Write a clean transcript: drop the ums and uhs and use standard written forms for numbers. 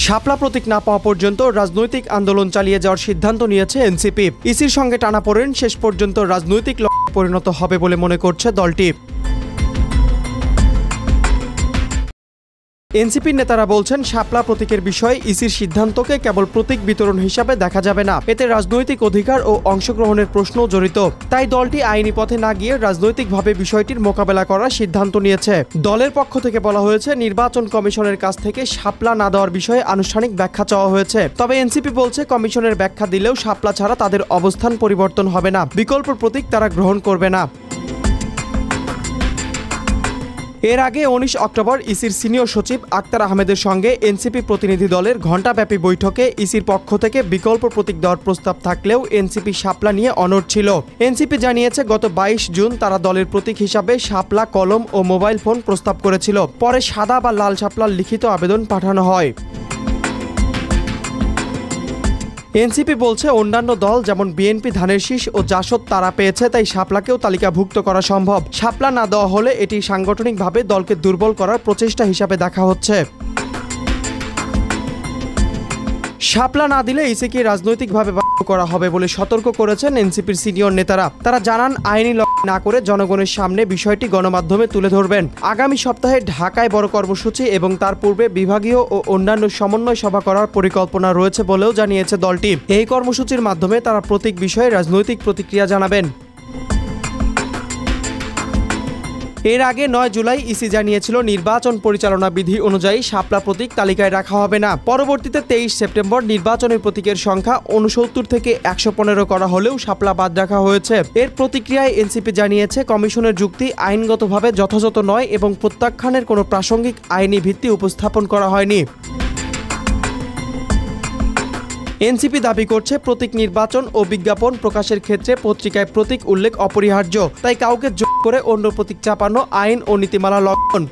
শাপলা প্রতীক না পাওয়া পর্যন্ত রাজনৈতিক আন্দোলন চালিয়ে যাওয়ার সিদ্ধান্ত নিয়েছে এনসিপি। ইসির সঙ্গে টানাপোড়েন শেষ পর্যন্ত রাজনৈতিক লড়াইয়ে পরিণত হবে বলে মনে করছে দলটি। এনসিপির নেতারা বলছেন, শাপলা প্রতীকের বিষয়ে ইসির সিদ্ধান্তকে কেবল প্রতীক বিতরণ হিসাবে দেখা যাবে না, এতে রাজনৈতিক অধিকার ও অংশগ্রহণের প্রশ্নও জড়িত। তাই দলটি আইনি পথে না গিয়ে রাজনৈতিকভাবে বিষয়টির মোকাবেলা করার সিদ্ধান্ত নিয়েছে। দলের পক্ষ থেকে বলা হয়েছে, নির্বাচন কমিশনের কাছ থেকে শাপলা না দেওয়ার বিষয়ে আনুষ্ঠানিক ব্যাখ্যা চাওয়া হয়েছে। তবে এনসিপি বলছে, কমিশনের ব্যাখ্যা দিলেও শাপলা ছাড়া তাদের অবস্থান পরিবর্তন হবে না, বিকল্প প্রতীক তারা গ্রহণ করবে না। এর আগে 19 অক্টোবর ইসির সিনিয়র সচিব আক্তার আহমেদের সঙ্গে এনসিপি প্রতিনিধি দলের ঘণ্টাব্যাপী বৈঠকে ইসির পক্ষ থেকে বিকল্প প্রতীক দেওয়ার প্রস্তাব থাকলেও এনসিপি শাপলা নিয়ে অনড় ছিল। এনসিপি জানিয়েছে, গত 22 জুন তারা দলের প্রতীক হিসাবে শাপলা, কলম ও মোবাইল ফোন প্রস্তাব করেছিল। পরে সাদা বা লাল শাপলার লিখিত আবেদন পাঠানো হয়। এনসিপি বলছে, অন্যান্য দল যেমন বিএনপি ধানের শীষ ও জাসদ তারা পেয়েছে, তাই শাপলাকেও তালিকাভুক্ত করা সম্ভব। শাপলা না দেওয়া হলে এটি সাংগঠনিকভাবে দলকে দুর্বল করার প্রচেষ্টা হিসাবে দেখা হচ্ছে। শাপলা না দিলে ইসিকে রাজনৈতিকভাবে বাধ্য করা হবে বলে সতর্ক করেছেন এনসিপির সিনিয়র নেতারা। তারা জানান, আইনি লড়াই না করে জনগণের সামনে বিষয়টি গণমাধ্যমে তুলে ধরবেন। আগামী সপ্তাহে ঢাকায় বড় কর্মসূচি এবং তার পূর্বে বিভাগীয় ও অন্যান্য সমন্বয় সভা করার পরিকল্পনা রয়েছে বলেও জানিয়েছে দলটি। এই কর্মসূচির মাধ্যমে তারা প্রতীক বিষয়ে রাজনৈতিক প্রতিক্রিয়া জানাবেন। এর আগে 9 জুলাই ইসি জানিয়েছিল, নির্বাচন পরিচালনা বিধি অনুযায়ী শাপলা প্রতীক তালিকায় রাখা হবে না। পরবর্তীতে 23 সেপ্টেম্বর নির্বাচনের প্রতীকের সংখ্যা 69 থেকে 115 করা হলেও শাপলা বাদ রাখা হয়েছে। এর প্রতিক্রিয়ায় এনসিপি জানিয়েছে, কমিশনের যুক্তি আইনগতভাবে যথাযথ নয় এবং প্রত্যাখ্যানের কোনো প্রাসঙ্গিক আইনি ভিত্তি উপস্থাপন করা হয়নি। এনসিপি দাবি করছে, প্রতীক নির্বাচন ও বিজ্ঞাপন প্রকাশের ক্ষেত্রে পত্রিকায় প্রতীক উল্লেখ অপরিহার্য, তাই কাউকে জোর করে অন্য প্রতীক চাপানো আইন ও নীতিমালা লঙ্ঘন।